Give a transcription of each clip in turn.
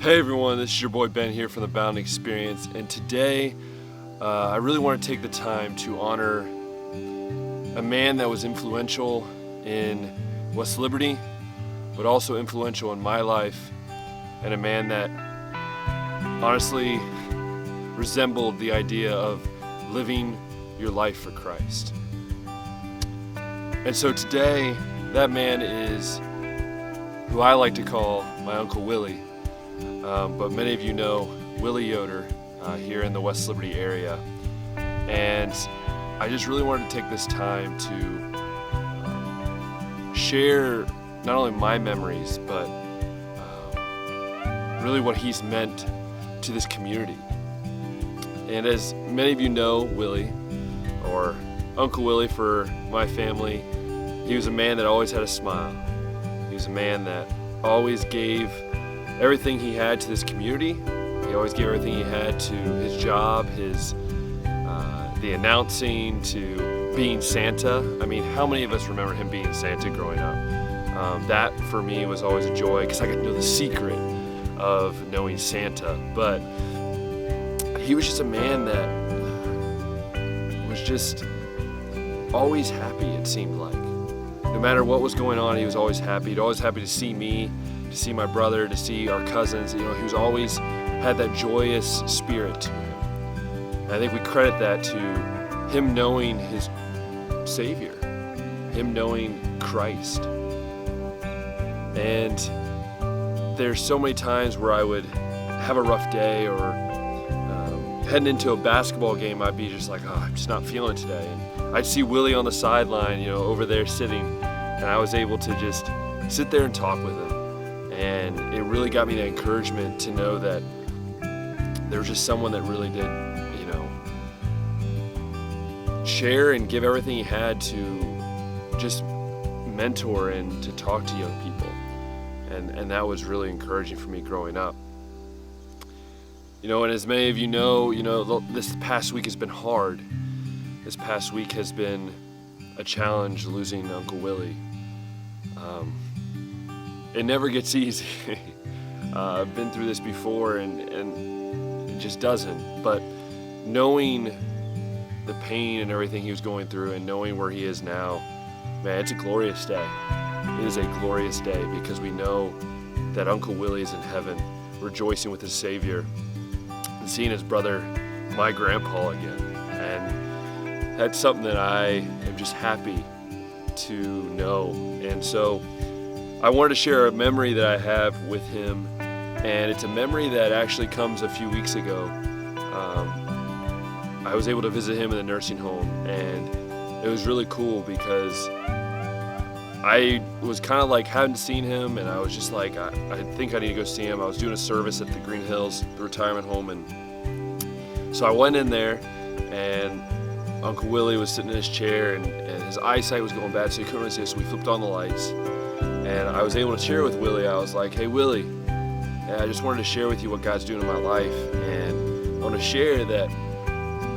Hey everyone, this is your boy Ben here from the Bound Experience, and today I really want to take the time to honor a man that was influential in West Liberty, but also influential in my life, and a man that honestly resembled the idea of living your life for Christ. And so today, that man is who I like to call my Uncle Willy. But many of you know Willy Yoder here in the West Liberty area. And I just really wanted to take this time to share not only my memories, but really what he's meant to this community. And as many of you know, Willy, or Uncle Willy for my family, he was a man that always had a smile. He was a man that always gave everything he had to this community. He always gave everything he had to his job, the announcing, to being Santa. I mean, how many of us remember him being Santa growing up? That for me was always a joy because I got to know the secret of knowing Santa. But he was just a man that was just always happy, it seemed like. No matter what was going on, he was always happy. He'd always happy to see me, to see my brother, to see our cousins. You know, he was always had that joyous spirit to him. And I think we credit that to him knowing his Savior, him knowing Christ. And there's so many times where I would have a rough day, or heading into a basketball game, I'd be just like, oh, I'm just not feeling it today. And I'd see Willy on the sideline, you know, over there sitting, and I was able to just sit there and talk with him. And it really got me the encouragement to know that there was just someone that really did, you know, share and give everything he had to just mentor and to talk to young people. And that was really encouraging for me growing up. You know, and as many of you know, this past week has been hard. This past week has been a challenge, losing Uncle Willy. It never gets easy. I've been through this before, and it just doesn't. But knowing the pain and everything he was going through, and knowing where he is now, man, it's a glorious day. It is a glorious day because we know that Uncle Willy is in heaven, rejoicing with his Savior, and seeing his brother, my grandpa, again. And that's something that I am just happy to know. And so I wanted to share a memory that I have with him, and it's a memory that actually comes a few weeks ago. I was able to visit him in the nursing home, and it was really cool because I was kind of like, hadn't seen him, and I was just like, I think I need to go see him. I was doing a service at the Green Hills, the retirement home, and so I went in there, and Uncle Willy was sitting in his chair, and his eyesight was going bad, so he couldn't really see us, so we flipped on the lights. And I was able to share with Willy. I was like, hey Willy, I just wanted to share with you what God's doing in my life. And I want to share that,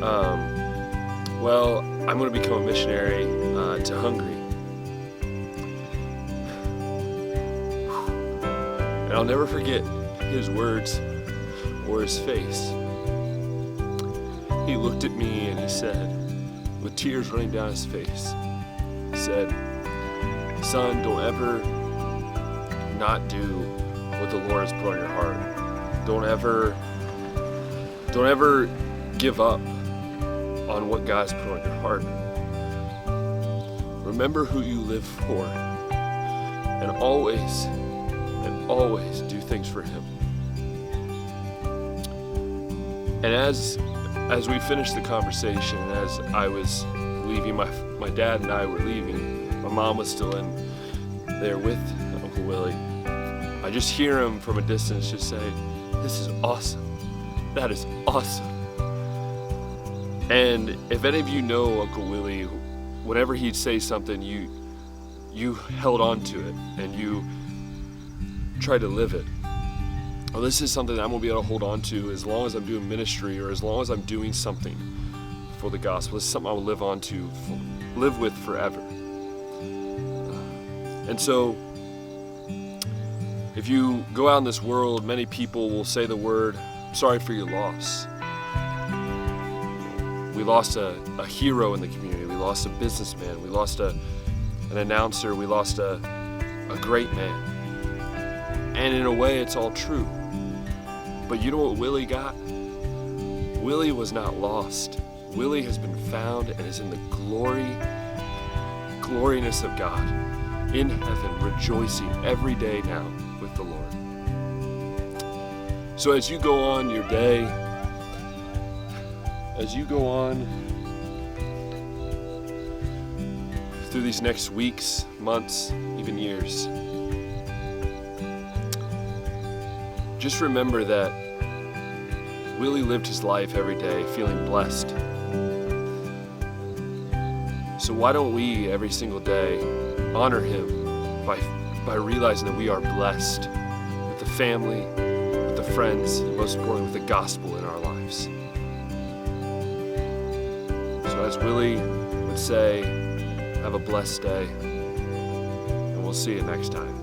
I'm going to become a missionary to Hungary. And I'll never forget his words or his face. He looked at me and he said, with tears running down his face, he said, son, don't ever not do what the Lord has put on your heart. Don't ever give up on what God's put on your heart. Remember who you live for, and always do things for Him. And as we finished the conversation, as I was leaving, my dad and I were leaving, my mom was still in there with Uncle Willy, I just hear him from a distance just say, this is awesome. That is awesome. And if any of you know Uncle Willy, whenever he'd say something, you held on to it and you tried to live it. Well, this is something that I'm going to be able to hold on to as long as I'm doing ministry, or as long as I'm doing something for the gospel. This is something I will live with forever. And so If you go out in this world, many people will say the word, sorry for your loss. We lost a hero in the community. We lost a businessman. We lost an announcer. We lost a great man. And in a way, it's all true. But you know what Willy got? Willy was not lost. Willy has been found and is in the gloriness of God, in heaven, rejoicing every day now with the Lord. So as you go on your day, as you go on through these next weeks, months, even years, just remember that Willy lived his life every day feeling blessed. So why don't we every single day honor him by realizing that we are blessed with the family, with the friends, and most importantly with the gospel in our lives. So as Willy would say, have a blessed day, and we'll see you next time.